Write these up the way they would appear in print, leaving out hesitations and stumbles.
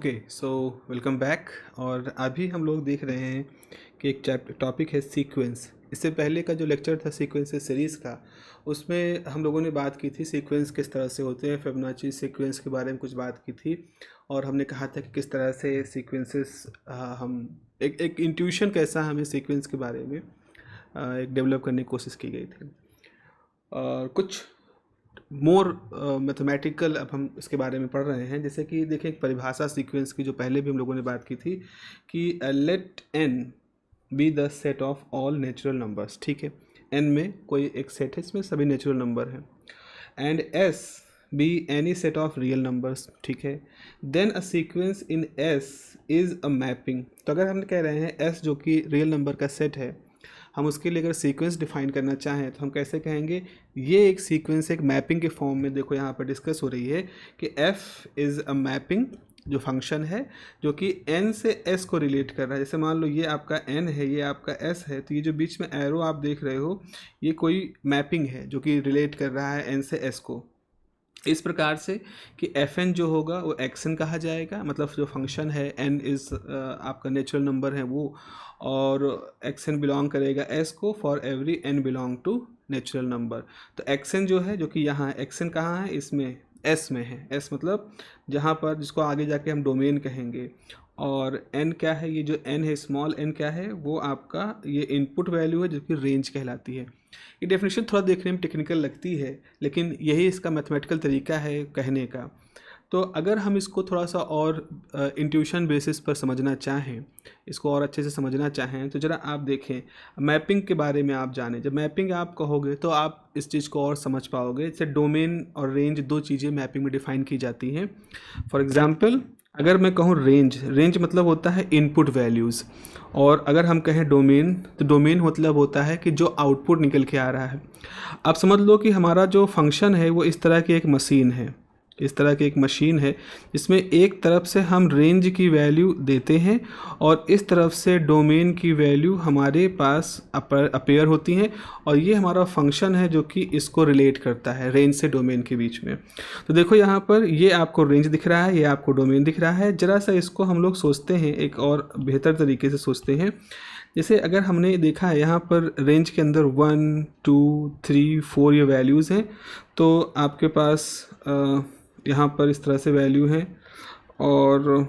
Okay so welcome back. और अभी हम लोग देख रहे हैं कि एक टॉपिक है सीक्वेंस। इससे पहले का जो लेक्चर था सीक्वेंस सीरीज़ का, उसमें हम लोगों ने बात की थी सीक्वेंस किस तरह से होते हैं, फिबोनाची सीक्वेंस के बारे में कुछ बात की थी। और हमने कहा था कि किस तरह से सीक्वेंसेस हम एक इंट्यूशन कैसा हमें सीक्वेंस के बारे में एक डेवलप करने की कोशिश की गई थी। और कुछ मोर मैथमेटिकल अब हम इसके बारे में पढ़ रहे हैं। जैसे कि देखें, एक परिभाषा सीक्वेंस की जो पहले भी हम लोगों ने बात की थी कि let N be the set of all natural numbers. ठीक है, एन में कोई एक सेट है, इसमें सभी नेचुरल नंबर हैं। And S be any set of real numbers. ठीक है, then a sequence in S is a mapping. तो अगर हम कह रहे हैं एस जो कि रियल नंबर का सेट है, हम उसके लिए अगर सीक्वेंस डिफाइन करना चाहें तो हम कैसे कहेंगे, ये एक सीक्वेंस एक मैपिंग के फॉर्म में देखो यहाँ पर डिस्कस हो रही है कि f इज़ अ मैपिंग, जो फंक्शन है जो कि n से s को रिलेट कर रहा है। जैसे मान लो ये आपका n है, ये आपका s है, तो ये जो बीच में एरो आप देख रहे हो ये कोई मैपिंग है जो कि रिलेट कर रहा है n से s को। इस प्रकार से कि एफ एन जो होगा वो एक्सन कहा जाएगा, मतलब जो फंक्शन है एन इज़ आपका नेचुरल नंबर है वो, और एक्सन बिलोंग करेगा एस को for every N belong to natural number. तो एक्सन जो है, जो कि यहाँ एक्सन कहाँ है, इसमें एस में है। एस मतलब जहाँ पर, जिसको आगे जाके हम डोमेन कहेंगे। और एन क्या है, ये जो एन है स्मॉल एन क्या है, वो आपका ये इनपुट वैल्यू है जो कि रेंज कहलाती है। ये डेफिनेशन थोड़ा देखने में टेक्निकल लगती है, लेकिन यही इसका मैथमेटिकल तरीका है कहने का। तो अगर हम इसको थोड़ा सा और इंट्यूशन बेसिस पर समझना चाहें, इसको और अच्छे से समझना चाहें, तो ज़रा आप देखें मैपिंग के बारे में। आप जानें, जब मैपिंग आप कहोगे तो आप इस चीज़ को और समझ पाओगे। जैसे डोमेन और रेंज दो चीज़ें मैपिंग में डिफ़ाइन की जाती हैं। फॉर एग्ज़ाम्पल, अगर मैं कहूँ रेंज मतलब होता है इनपुट वैल्यूज़, और अगर हम कहें डोमेन, तो डोमेन मतलब होता है कि जो आउटपुट निकल के आ रहा है। आप समझ लो कि हमारा जो फंक्शन है वो इस तरह की एक मशीन है, इस तरह की एक मशीन है जिसमें एक तरफ से हम रेंज की वैल्यू देते हैं और इस तरफ से डोमेन की वैल्यू हमारे पास अपेयर होती हैं, और ये हमारा फंक्शन है जो कि इसको रिलेट करता है रेंज से डोमेन के बीच में। तो देखो यहाँ पर ये आपको रेंज दिख रहा है, ये आपको डोमेन दिख रहा है। ज़रा सा इसको हम लोग सोचते हैं, एक और बेहतर तरीके से सोचते हैं। जैसे अगर हमने देखा है यहाँ पर रेंज के अंदर 1 2 3 4 ये वैल्यूज़ हैं, तो आपके पास यहाँ पर इस तरह से वैल्यू हैं। और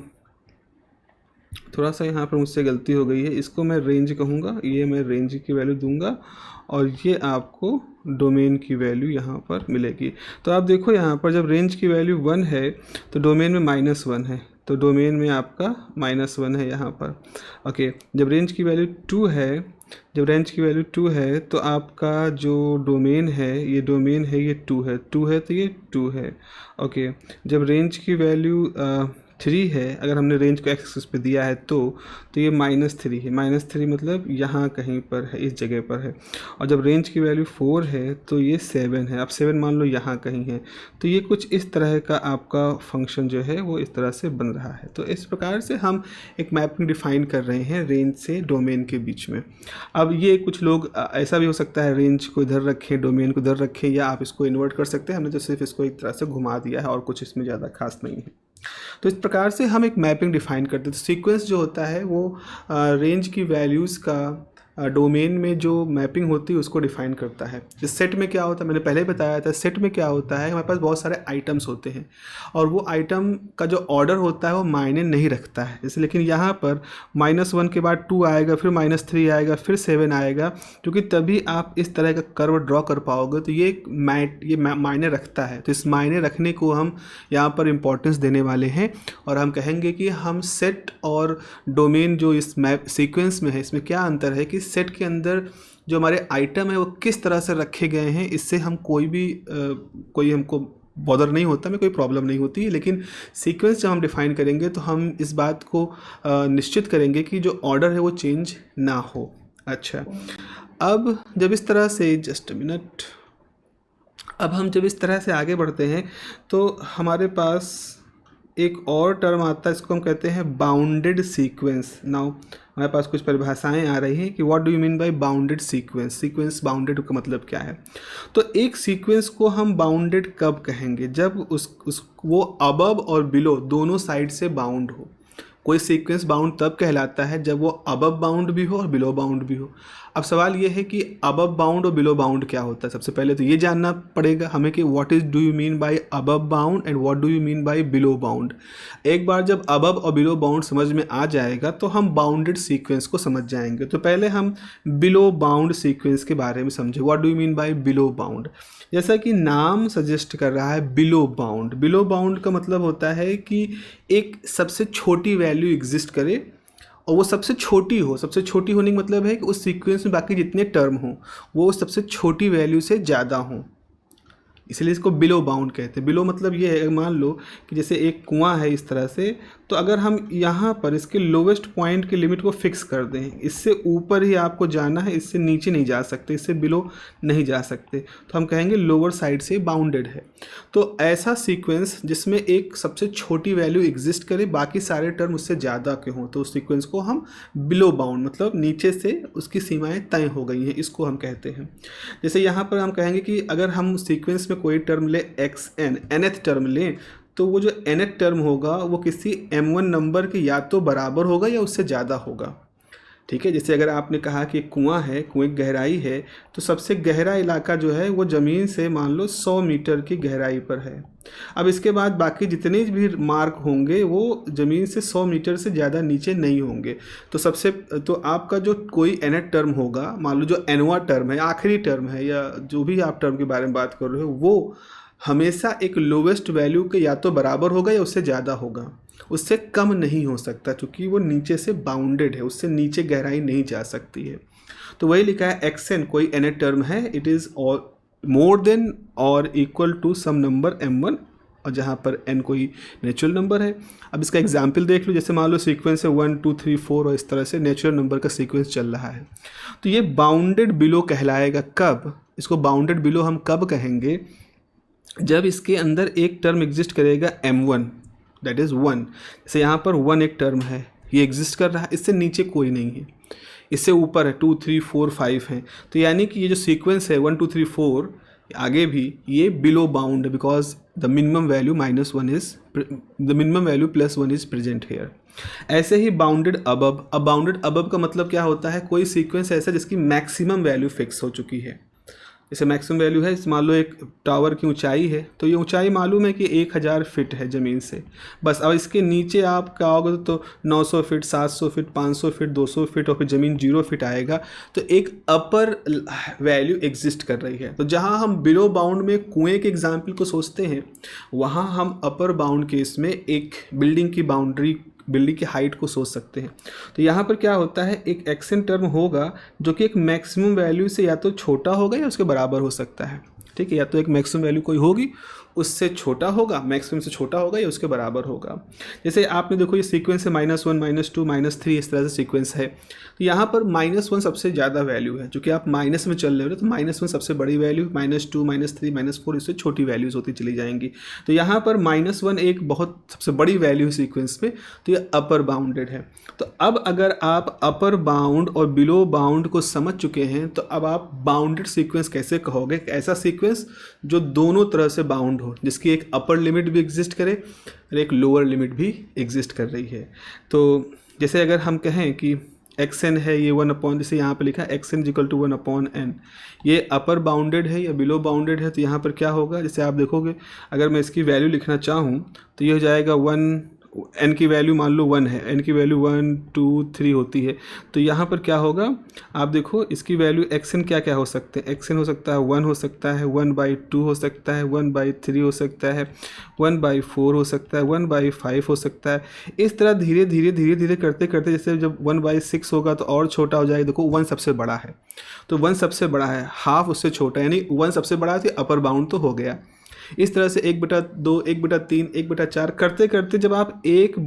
थोड़ा सा यहाँ पर मुझसे गलती हो गई है, इसको मैं रेंज कहूँगा, ये मैं रेंज की वैल्यू दूंगा, और ये आपको डोमेन की वैल्यू यहाँ पर मिलेगी। तो आप देखो यहाँ पर जब रेंज की वैल्यू 1 है तो डोमेन में -1 है, तो डोमेन में आपका -1 है यहाँ पर। ओके, जब रेंज की वैल्यू 2 है, जब रेंज की वैल्यू 2 है तो आपका जो डोमेन है, ये डोमेन है, ये 2 है, 2 है तो ये 2 है। ओके, जब रेंज की वैल्यू 3 है, अगर हमने रेंज को एक्सिस पे दिया है तो ये -3 है। -3 मतलब यहाँ कहीं पर है, इस जगह पर है। और जब रेंज की वैल्यू 4 है तो ये 7 है। अब 7 मान लो यहाँ कहीं है। तो ये कुछ इस तरह का आपका फंक्शन जो है वो इस तरह से बन रहा है। तो इस प्रकार से हम एक मैपिंग डिफाइन कर रहे हैं रेंज से डोमेन के बीच में। अब ये कुछ लोग ऐसा भी हो सकता है रेंज को इधर रखें, डोमेन को इधर रखें, या आप इसको इन्वर्ट कर सकते हैं। हमने तो सिर्फ इसको एक तरह से घुमा दिया है और कुछ इसमें ज़्यादा खास नहीं है। तो इस प्रकार से हम एक मैपिंग डिफाइन करते हैं। तो सीक्वेंस जो होता है वो रेंज की वैल्यूज़ का डोमेन में जो मैपिंग होती है उसको डिफाइन करता है। इस सेट में क्या होता है, मैंने पहले बताया था, सेट में क्या होता है, हमारे पास बहुत सारे आइटम्स होते हैं और वो आइटम का जो ऑर्डर होता है वो मायने नहीं रखता है। जैसे लेकिन यहाँ पर -1 के बाद 2 आएगा, फिर -3 आएगा, फिर 7 आएगा, क्योंकि तभी आप इस तरह का कर्व ड्रॉ कर पाओगे। तो ये मायने रखता है। तो इस मायने रखने को हम यहाँ पर इम्पोर्टेंस देने वाले हैं, और हम कहेंगे कि हम सेट और डोमेन जो इस मैप सीक्वेंस में है, इसमें क्या अंतर है कि सेट के अंदर जो हमारे आइटम है वो किस तरह से रखे गए हैं, इससे हम कोई हमको बॉदर नहीं होता, में कोई प्रॉब्लम नहीं होती। लेकिन सीक्वेंस जब हम डिफाइन करेंगे तो हम इस बात को निश्चित करेंगे कि जो ऑर्डर है वो चेंज ना हो। अच्छा, अब जब इस तरह से, जस्ट मिनट, अब हम जब इस तरह से आगे बढ़ते हैं तो हमारे पास एक और टर्म आता है, इसको हम कहते हैं बाउंडेड सीक्वेंस। नाउ हमारे पास कुछ परिभाषाएं आ रही हैं कि what do you mean by bounded sequence. Sequence bounded का मतलब क्या है? तो एक सीक्वेंस को हम बाउंडेड कब कहेंगे? जब उस वो अबव और बिलो दोनों साइड से बाउंड हो। कोई सीक्वेंस बाउंड तब कहलाता है जब वो अबव बाउंड भी हो और बिलो बाउंड भी हो। अब सवाल ये है कि अबव बाउंड और बिलो बाउंड क्या होता है। सबसे पहले तो ये जानना पड़ेगा हमें कि what is do you mean by above bound and what do you mean by below bound. एक बार जब अबव और बिलो बाउंड समझ में आ जाएगा तो हम बाउंडेड सीक्वेंस को समझ जाएंगे। तो पहले हम बिलो बाउंड सीक्वेंस के बारे में समझे। What do you mean by below bound? जैसा कि नाम सजेस्ट कर रहा है, बिलो बाउंड। बिलो बाउंड का मतलब होता है कि एक सबसे छोटी वैल्यू एग्जिस्ट करे और वो सबसे छोटी हो। सबसे छोटी होने का मतलब है कि उस सीक्वेंस में बाकी जितने टर्म हों वो सबसे छोटी वैल्यू से ज़्यादा हों, इसलिए इसको बिलो बाउंड कहते हैं। बिलो मतलब ये है, मान लो कि जैसे एक कुआं है इस तरह से, तो अगर हम यहाँ पर इसके लोवेस्ट पॉइंट की लिमिट को फिक्स कर दें, इससे ऊपर ही आपको जाना है, इससे नीचे नहीं जा सकते, इससे बिलो नहीं जा सकते, तो हम कहेंगे लोअर साइड से बाउंडेड है। तो ऐसा सीक्वेंस जिसमें एक सबसे छोटी वैल्यू एग्जिस्ट करे, बाकी सारे टर्म उससे ज़्यादा के हों, तो उस सीक्वेंस को हम बिलो बाउंड, मतलब नीचे से उसकी सीमाएँ तय हो गई हैं, इसको हम कहते हैं। जैसे यहाँ पर हम कहेंगे कि अगर हम सीक्वेंस में कोई टर्म ले एक्स एन, nth टर्म लें, तो वो जो nth टर्म होगा वो किसी m1 नंबर के या तो बराबर होगा या उससे ज़्यादा होगा। ठीक है, जैसे अगर आपने कहा कि कुआं है, कुएं की गहराई है, तो सबसे गहरा इलाका जो है वो ज़मीन से मान लो 100 मीटर की गहराई पर है। अब इसके बाद बाकी जितने भी मार्क होंगे वो ज़मीन से 100 मीटर से ज़्यादा नीचे नहीं होंगे। तो आपका जो कोई nth टर्म होगा, मान लो जो nवां टर्म है, आखिरी टर्म है, या जो भी आप टर्म के बारे में बात कर रहे हो, वो हमेशा एक लोवेस्ट वैल्यू के या तो बराबर होगा या उससे ज़्यादा होगा, उससे कम नहीं हो सकता, क्योंकि वो नीचे से बाउंडेड है, उससे नीचे गहराई नहीं जा सकती है। तो वही लिखा है एक्स एन कोई nth टर्म है, इट इज़ मोर देन और equal to some number m1, और जहाँ पर n कोई नेचुरल नंबर है। अब इसका एग्जाम्पल देख लो, जैसे मान लो सीक्वेंस है 1 2 3 4 और इस तरह से नेचुरल नंबर का सीक्वेंस चल रहा है, तो ये बाउंडेड बिलो कहलाएगा। कब इसको बाउंडेड बिलो हम कब कहेंगे? जब इसके अंदर एक टर्म एग्जिस्ट करेगा m1, दैट इज़ 1। जैसे यहाँ पर 1 एक टर्म है, ये एग्जिस्ट कर रहा है, इससे नीचे कोई नहीं है, इससे ऊपर है 2 3 4 5 हैं, तो यानी कि ये जो सीक्वेंस है 1 2 3 4 आगे भी ये बिलो बाउंड है, because the minimum value +1 is present here. ऐसे ही बाउंडेड अबव। अब बाउंडेड अबव का मतलब क्या होता है? कोई सीक्वेंस ऐसा जिसकी मैक्सिमम वैल्यू फिक्स हो चुकी है। जैसे मैक्सिमम वैल्यू है, मान लो एक टावर की ऊंचाई है, तो ये ऊंचाई मालूम है कि 1000 फीट है ज़मीन से, बस। अब इसके नीचे आप क्या होगा, तो 900 फीट, 700 फीट, 500 फीट, 200 फीट और फिर ज़मीन 0 फीट आएगा, तो एक अपर वैल्यू एग्जिस्ट कर रही है। तो जहाँ हम बिलो बाउंड में कुएँ के एग्जाम्पल को सोचते हैं, वहाँ हम अपर बाउंड केस में एक बिल्डिंग की बाउंड्री, बिल्डिंग की हाइट को सोच सकते हैं। तो यहाँ पर क्या होता है, एक एक्सन टर्म होगा जो कि एक मैक्सिमम वैल्यू से या तो छोटा होगा या उसके बराबर हो सकता है। ठीक है, या तो एक मैक्सिमम वैल्यू कोई होगी उससे छोटा होगा, मैक्सिमम से छोटा होगा या उसके बराबर होगा। जैसे आपने देखो ये सीक्वेंस है -1 -2 -3, इस तरह से सीक्वेंस है। तो यहाँ पर -1 सबसे ज़्यादा वैल्यू है, जो कि आप माइनस में चल रहे हो, तो -1 सबसे बड़ी वैल्यू, -2 -3 -4 इससे छोटी वैल्यूज़ होती चली जाएंगी। तो यहाँ पर -1 एक बहुत सबसे बड़ी वैल्यू है सीक्वेंस में, तो ये अपर बाउंडेड है। तो अब अगर आप अपर बाउंड और बिलो बाउंड को समझ चुके हैं, तो अब आप बाउंडेड सीक्वेंस कैसे कहोगे? ऐसा सीक्वेंस जो दोनों तरह से बाउंड हो, जिसकी एक अपर लिमिट भी एग्जिस्ट करे और एक लोअर लिमिट भी एग्जिस्ट कर रही है। तो जैसे अगर हम कहें कि एक्स एन है, ये 1 जैसे यहाँ पे लिखा है X N equal to 1/n, ये अपर बाउंडेड है या बिलो बाउंडेड है, तो यहाँ पर क्या होगा? जैसे आप देखोगे, अगर मैं इसकी वैल्यू लिखना चाहूँ तो ये हो जाएगा 1, n की वैल्यू मान लो 1 है, n की वैल्यू 1 2 3 होती है, तो यहाँ पर क्या होगा? आप देखो इसकी वैल्यू xn क्या क्या हो सकते हैं? xn हो सकता है 1 हो सकता है, 1/2 हो सकता है, 1/3 हो सकता है, 1/4 हो सकता है, 1/5 हो सकता है। इस तरह धीरे धीरे करते करते जैसे जब 1/6 होगा तो और छोटा हो जाएगा। देखो 1 सबसे बड़ा है, तो 1 सबसे बड़ा है, हाफ उससे छोटा है, यानी 1 सबसे बड़ा है तो अपर बाउंड तो हो गया। इस तरह से 1/2, 1/3, 1/4 करते करते जब आप 1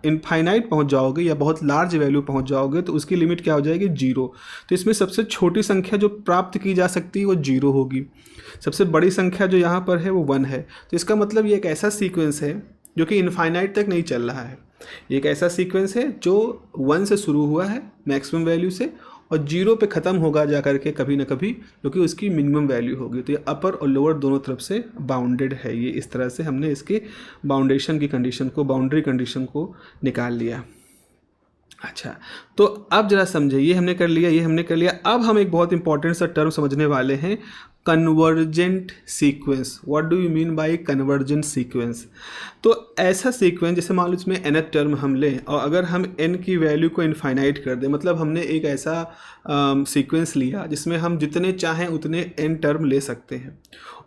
इनफाइनाइट पहुंच जाओगे या बहुत लार्ज वैल्यू पहुंच जाओगे, तो उसकी लिमिट क्या हो जाएगी? 0। तो इसमें सबसे छोटी संख्या जो प्राप्त की जा सकती है वो 0 होगी, सबसे बड़ी संख्या जो यहाँ पर है वो 1 है। तो इसका मतलब ये एक ऐसा सीक्वेंस है जो कि इनफाइनाइट तक नहीं चल रहा है। एक ऐसा सीक्वेंस है जो 1 से शुरू हुआ है मैक्सिमम वैल्यू से और 0 पे ख़त्म होगा जा करके कभी ना कभी, जो कि उसकी मिनिमम वैल्यू होगी। तो ये अपर और लोअर दोनों तरफ से बाउंडेड है। ये इस तरह से हमने इसके बाउंडेशन की कंडीशन को, बाउंड्री कंडीशन को निकाल लिया। अच्छा, तो अब जरा समझे, ये हमने कर लिया, ये हमने कर लिया। अब हम एक बहुत इंपॉर्टेंट सा टर्म समझने वाले हैं, convergent sequence. What do you mean by convergent sequence? तो ऐसा सीक्वेंस जैसे मान लो इसमें nth टर्म हम लें और अगर हम n की वैल्यू को इनफाइनाइट कर दें, मतलब हमने एक ऐसा सीक्वेंस लिया जिसमें हम जितने चाहें उतने n टर्म ले सकते हैं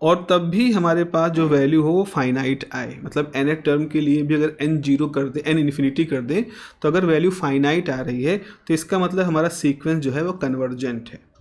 और तब भी हमारे पास जो वैल्यू हो वो फाइनाइट आए। मतलब nth टर्म के लिए भी अगर n जीरो कर दें, n इन्फिनिटी कर दें, तो अगर वैल्यू फाइनाइट आ रही है तो इसका मतलब हमारा सीक्वेंस जो है वो कन्वर्जेंट है।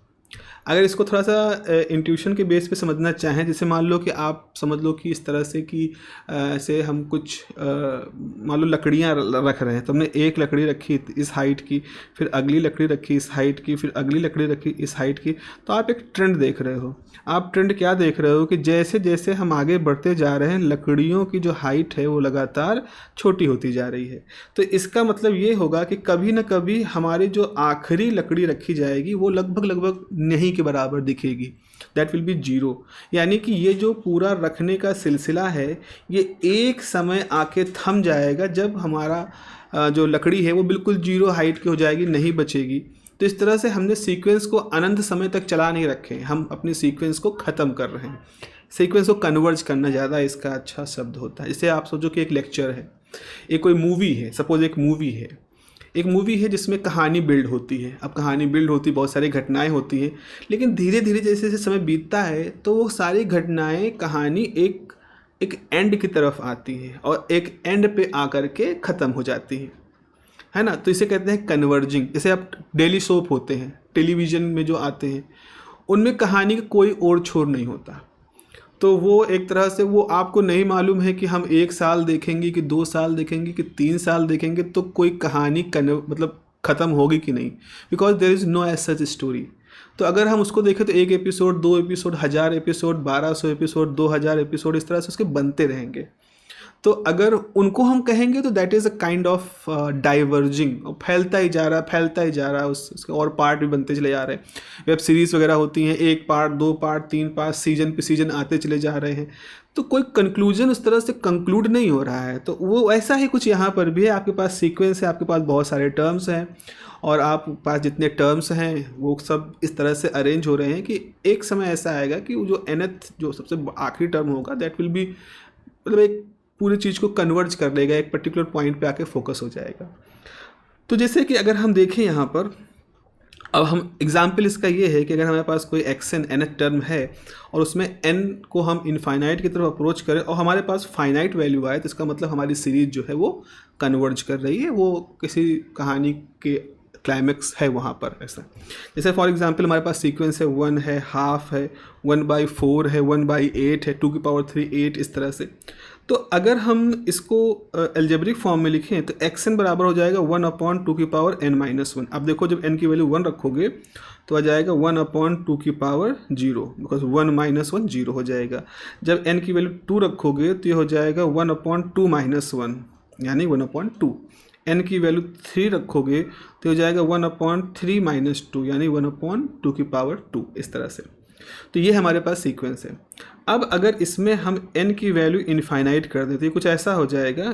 अगर इसको थोड़ा सा इंट्यूशन के बेस पे समझना चाहें, जैसे मान लो कि आप समझ लो कि इस तरह से कि ऐसे हम कुछ मान लो लकड़ियाँ रख रहे हैं, तो हमने एक लकड़ी रखी इस हाइट की, फिर अगली लकड़ी रखी इस हाइट की, फिर अगली लकड़ी रखी इस हाइट की। तो आप एक ट्रेंड देख रहे हो। आप ट्रेंड क्या देख रहे हो कि जैसे जैसे हम आगे बढ़ते जा रहे हैं लकड़ियों की जो हाइट है वो लगातार छोटी होती जा रही है। तो इसका मतलब ये होगा कि कभी ना कभी हमारी जो आखिरी लकड़ी रखी जाएगी वो लगभग नहीं के बराबर दिखेगी, दैट विल बी जीरो। यानी कि ये जो पूरा रखने का सिलसिला है ये एक समय आके थम जाएगा जब हमारा जो लकड़ी है वो बिल्कुल जीरो हाइट की हो जाएगी, नहीं बचेगी। तो इस तरह से हमने सीक्वेंस को अनंत समय तक चला नहीं रखे, हम अपने सीक्वेंस को ख़त्म कर रहे हैं। सीक्वेंस को कन्वर्ज करना ज़्यादा इसका अच्छा शब्द होता है। जैसे आप सोचो कि एक लेक्चर है, एक कोई मूवी है, सपोज एक मूवी है जिसमें कहानी बिल्ड होती है। अब कहानी बिल्ड होती, बहुत सारी घटनाएं होती हैं, लेकिन धीरे धीरे जैसे जैसे समय बीतता है तो वो सारी घटनाएं, कहानी एक एंड की तरफ आती है और एक एंड पे आकर के ख़त्म हो जाती है ना। तो इसे कहते हैं कन्वर्जिंग। जैसे आप डेली सोप होते हैं, टेलीविज़न में जो आते हैं, उनमें कहानी का कोई ओर छोर नहीं होता। तो वो एक तरह से वो आपको नहीं मालूम है कि हम 1 साल देखेंगे कि 2 साल देखेंगे कि 3 साल देखेंगे तो कोई कहानी मतलब ख़त्म होगी कि नहीं, because there is no as such story. तो अगर हम उसको देखें तो 1 episode, 2 episode, 1000 episode, 1200 episode, 2000 episode, इस तरह से उसके बनते रहेंगे। तो अगर उनको हम कहेंगे तो that is a kind of diverging, फैलता ही जा रहा है, उसके और पार्ट भी बनते चले जा रहे हैं। वेब सीरीज़ वगैरह होती हैं, 1 पार्ट, 2 पार्ट, 3 पार्ट, सीजन पे सीजन आते चले जा रहे हैं, तो कोई कंक्लूजन उस तरह से कंक्लूड नहीं हो रहा है। तो वो ऐसा ही कुछ यहाँ पर भी है। आपके पास सीक्वेंस है, आपके पास बहुत सारे टर्म्स हैं और आप पास जितने टर्म्स हैं वो सब इस तरह से अरेंज हो रहे हैं कि एक समय ऐसा आएगा कि वो जो nth जो सबसे आखिरी टर्म होगा दैट विल बी, मतलब एक पूरी चीज़ को कन्वर्ज कर लेगा, एक पर्टिकुलर पॉइंट पे आके फोकस हो जाएगा। तो जैसे कि अगर हम देखें यहाँ पर, अब हम एग्जाम्पल इसका ये है कि अगर हमारे पास कोई एक्सन nth टर्म है और उसमें n को हम इनफाइनाइट की तरफ अप्रोच करें और हमारे पास फाइनाइट वैल्यू आए, तो इसका मतलब हमारी सीरीज जो है वो कन्वर्ज कर रही है, वो किसी कहानी के क्लाइमेक्स है वहाँ पर। ऐसा जैसे फॉर एग्जांपल हमारे पास सीक्वेंस है 1 है, हाफ है, 1/4 है, 1/8 है, 2⁻3 8, इस तरह से। तो अगर हम इसको एल्जेब्रिक फॉर्म में लिखें तो xn बराबर हो जाएगा 1/2n-1। अब देखो जब n की वैल्यू 1 रखोगे तो आ जाएगा 1/2 बिकॉज 1 - 1 0 हो जाएगा। जब n की वैल्यू 2 रखोगे तो ये हो जाएगा 1/2 - 1 यानी 1/2। n की वैल्यू 3 रखोगे तो हो जाएगा 1/3 - 2 यानी 1/2, इस तरह से। तो ये हमारे पास सीक्वेंस है। अब अगर इसमें हम n की वैल्यू इनफाइनाइट कर दें तो ये कुछ ऐसा हो जाएगा,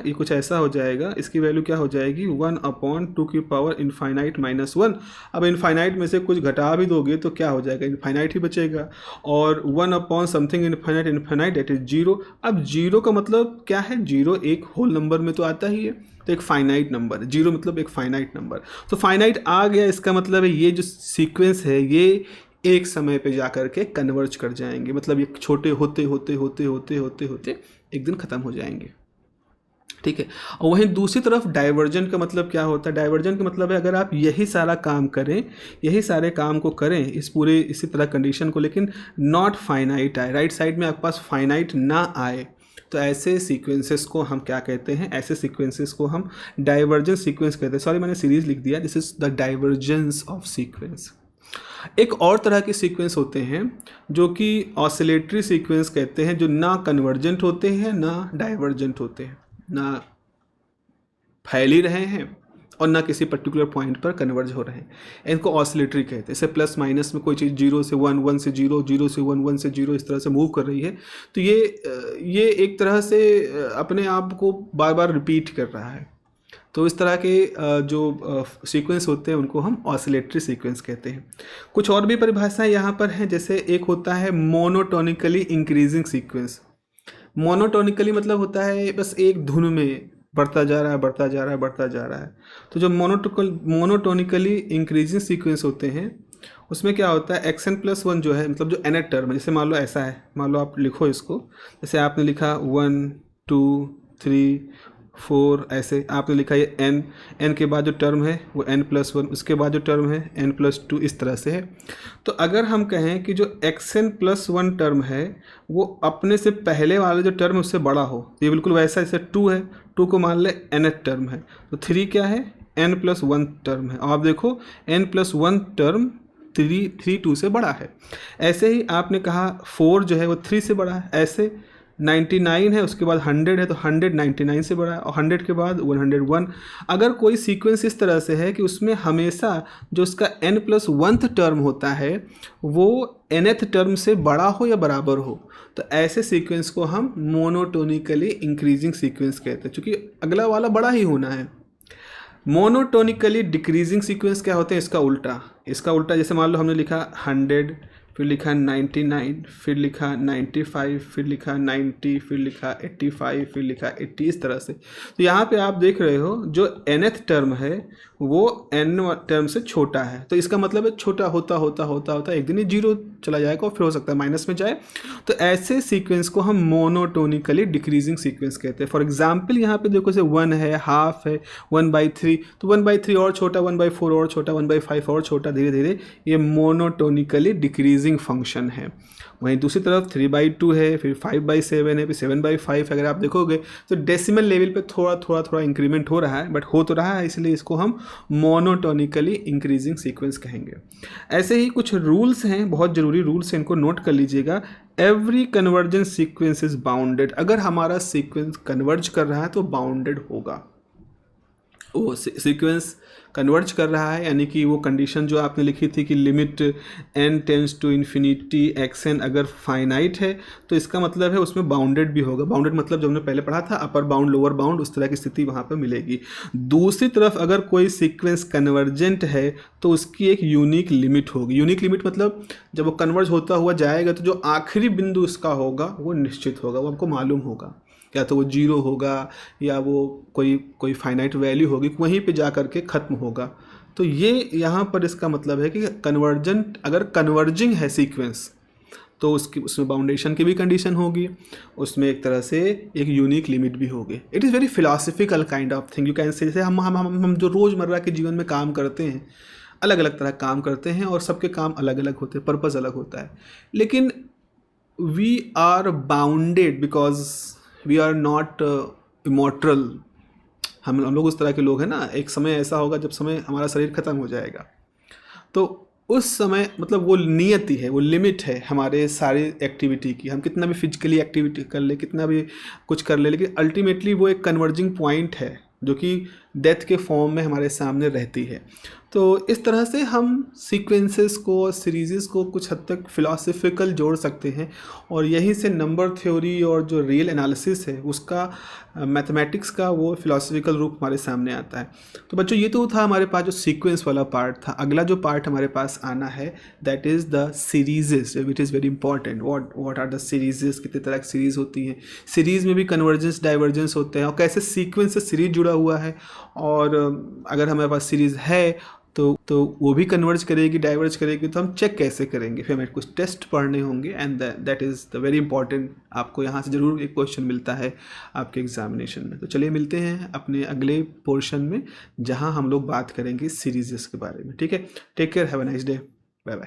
इसकी वैल्यु क्या हो जाएगी 1/2⁻∞ -1। अब इनफाइनाइट में से कुछ घटा भी दोगे तो क्या हो जाएगा, इनफाइनाइट ही बचेगा। और 1/something इनफाइनाइट दैट इज 0। अब 0 का मतलब क्या है, 0 एक होल नंबर में तो आता ही है, तो एक फाइनाइट नंबर, 0 मतलब एक फाइनाइट नंबर। तो फाइनाइट आ गया, इसका मतलब है ये जो सीक्वेंस है ये एक समय पे जा कर के कन्वर्ज कर जाएंगे, मतलब ये छोटे होते होते होते होते होते होते एक दिन ख़त्म हो जाएंगे। ठीक है। और वहीं दूसरी तरफ डाइवर्जेंट का मतलब क्या होता है, डाइवर्जेंट का मतलब है अगर आप यही सारा काम करें, यही सारे काम को करें इसी तरह कंडीशन को, लेकिन नॉट फाइनाइट आए, राइट साइड में आपके पास फाइनाइट ना आए, तो ऐसे सीक्वेंसेस को हम क्या कहते हैं, ऐसे सीक्वेंसेस को हम डाइवर्जेंस सीक्वेंस कहते हैं। सॉरी मैंने सीरीज लिख दिया, this is the divergence of sequence. एक और तरह के सीक्वेंस होते हैं जो कि ऑसिलेटरी सीक्वेंस कहते हैं, जो ना कन्वर्जेंट होते हैं ना डाइवर्जेंट होते हैं। ना फैल ही रहे हैं और ना किसी पर्टिकुलर पॉइंट पर कन्वर्ज हो रहे हैं। इनको ऑसिलेटरी कहते हैं। जैसे प्लस माइनस में कोई चीज़ 0 से 1, 1 से 0, 0 से 1, 1 से 0 इस तरह से मूव कर रही है, तो ये एक तरह से अपने आप को बार बार रिपीट कर रहा है। तो इस तरह के जो सीक्वेंस होते हैं उनको हम ऑसिलेटरी सीक्वेंस कहते हैं। कुछ और भी परिभाषाएं यहाँ पर हैं, जैसे एक होता है मोनोटोनिकली इंक्रीजिंग सीक्वेंस। मोनोटोनिकली मतलब होता है बस एक धुन में बढ़ता जा रहा है, बढ़ता जा रहा है, बढ़ता जा रहा है। तो जो मोनोटोनिकली इंक्रीजिंग सीक्वेंस होते हैं उसमें क्या होता है, xn+1 जो है, मतलब जो nth टर्म है, जैसे मान लो ऐसा है, मान लो आप लिखो इसको, जैसे आपने लिखा 1 2 3 4, ऐसे आपने लिखा ये n के बाद जो टर्म है वो n+1, उसके बाद जो टर्म है n+2, इस तरह से है। तो अगर हम कहें कि जो xn+1 टर्म है वो अपने से पहले वाले जो टर्म है उससे बड़ा हो, तो ये बिल्कुल वैसा, जैसे 2 है, 2 को मान ले nth टर्म है, तो 3 क्या है, n+1 टर्म है। और आप देखो n+1 टर्म 3 2 से बड़ा है। ऐसे ही आपने कहा 4 जो है वो 3 से बड़ा है, ऐसे 99 है, उसके बाद 100 है, तो 100 99 से बड़ा है, और 100 के बाद 101। अगर कोई सीक्वेंस इस तरह से है कि उसमें हमेशा जो उसका n+1th टर्म होता है वो nth टर्म से बड़ा हो या बराबर हो, तो ऐसे सीक्वेंस को हम मोनोटोनिकली इंक्रीजिंग सीक्वेंस कहते हैं, क्योंकि अगला वाला बड़ा ही होना है। मोनोटोनिकली डिक्रीजिंग सीक्वेंस क्या होते हैं, इसका उल्टा जैसे मान लो हमने लिखा 100, फिर लिखा 99, फिर लिखा 95, फिर लिखा 90, फिर लिखा 85, फिर लिखा 80, इस तरह से। तो यहाँ पे आप देख रहे हो जो nth टर्म है वो n टर्म से छोटा है, तो इसका मतलब है छोटा होता होता होता होता एक दिन ये 0 चला जाएगा और फिर हो सकता है माइनस में जाए। तो ऐसे सीक्वेंस को हम मोनोटोनिकली डिक्रीजिंग सीक्वेंस कहते हैं। फॉर एग्जाम्पल यहाँ पे देखो, से 1 है, हाफ है, 1/3, तो 1/3 और छोटा, 1/4 और छोटा, 1/5 और छोटा, धीरे धीरे ये मोनोटोनिकली डिक्रीजिंग फंक्शन है। वहीं दूसरी तरफ 3/2 है, फिर 5/7 है, फिर 7/5। अगर आप देखोगे तो डेसिमल लेवल पे थोड़ा थोड़ा थोड़ा इंक्रीमेंट हो रहा है, बट हो तो रहा है, इसलिए इसको हम मोनोटोनिकली इंक्रीजिंग सीक्वेंस कहेंगे। ऐसे ही कुछ रूल्स हैं, बहुत ज़रूरी रूल्स हैं, इनको नोट कर लीजिएगा। Every convergence sequence is bounded. अगर हमारा सीक्वेंस कन्वर्ज कर रहा है तो बाउंडेड होगा। वो सीक्वेंस कन्वर्ज कर रहा है, यानी कि वो कंडीशन जो आपने लिखी थी कि limit n tends to infinity xn अगर फाइनाइट है, तो इसका मतलब है उसमें बाउंडेड भी होगा। बाउंडेड मतलब जो हमने पहले पढ़ा था, अपर बाउंड लोअर बाउंड, उस तरह की स्थिति वहाँ पर मिलेगी। दूसरी तरफ अगर कोई सीक्वेंस कन्वर्जेंट है तो उसकी एक यूनिक लिमिट होगी। यूनिक लिमिट मतलब जब वो कन्वर्ज होता हुआ जाएगा तो जो आखिरी बिंदु उसका होगा वो निश्चित होगा, वो हमको मालूम होगा, या तो वो 0 होगा या वो कोई फाइनाइट वैल्यू होगी, वहीं पे जा करके ख़त्म होगा। तो ये यहाँ पर इसका मतलब है कि कन्वर्जेंट अगर कन्वर्जिंग है सीक्वेंस तो उसमें बाउंडेशन की भी कंडीशन होगी, उसमें एक तरह से एक यूनिक लिमिट भी होगी। It is very philosophical kind of thing, you can say. जैसे हम जो रोज़मर्रा के जीवन में काम करते हैं, अलग अलग तरह काम करते हैं और सबके काम अलग अलग होते हैं, पर्पज़ अलग होता है, लेकिन we are bounded because we are not immortal. हम लोग उस तरह के लोग हैं ना, एक समय ऐसा होगा जब समय हमारा शरीर ख़त्म हो जाएगा, तो उस समय मतलब वो नियति है, वो लिमिट है हमारे सारी एक्टिविटी की। हम कितना भी फिजिकली एक्टिविटी कर ले, कितना भी कुछ कर ले, लेकिन अल्टीमेटली वो एक कन्वर्जिंग पॉइंट है जो कि डेथ के फॉर्म में हमारे सामने रहती है। तो इस तरह से हम सीक्वेंसेस को, सीरीज़ को कुछ हद तक फ़िलासफ़िकल जोड़ सकते हैं, और यहीं से नंबर थ्योरी और जो रियल एनालिसिस है उसका, मैथमेटिक्स का वो फ़िलासफ़िकल रूप हमारे सामने आता है। तो बच्चों ये तो था हमारे पास जो सीक्वेंस वाला पार्ट था। अगला जो पार्ट हमारे पास आना है that is the series, which is very important. What are the series, कितने तरह की सीरीज़ होती हैं, सीरीज़ में भी कन्वर्जेंस डाइवर्जेंस होते हैं, और कैसे सीक्वेंस से सीरीज़ जुड़ा हुआ है, और अगर हमारे पास सीरीज़ है तो वो भी कन्वर्ज करेगी, डाइवर्ज करेगी, तो हम चेक कैसे करेंगे, फिर हमें कुछ टेस्ट पढ़ने होंगे, and that is the very important. आपको यहाँ से ज़रूर एक क्वेश्चन मिलता है आपके एग्जामिनेशन में। तो चलिए मिलते हैं अपने अगले पोर्शन में जहाँ हम लोग बात करेंगे सीरीज़ के बारे में। ठीक है, take care, have a nice day, bye bye.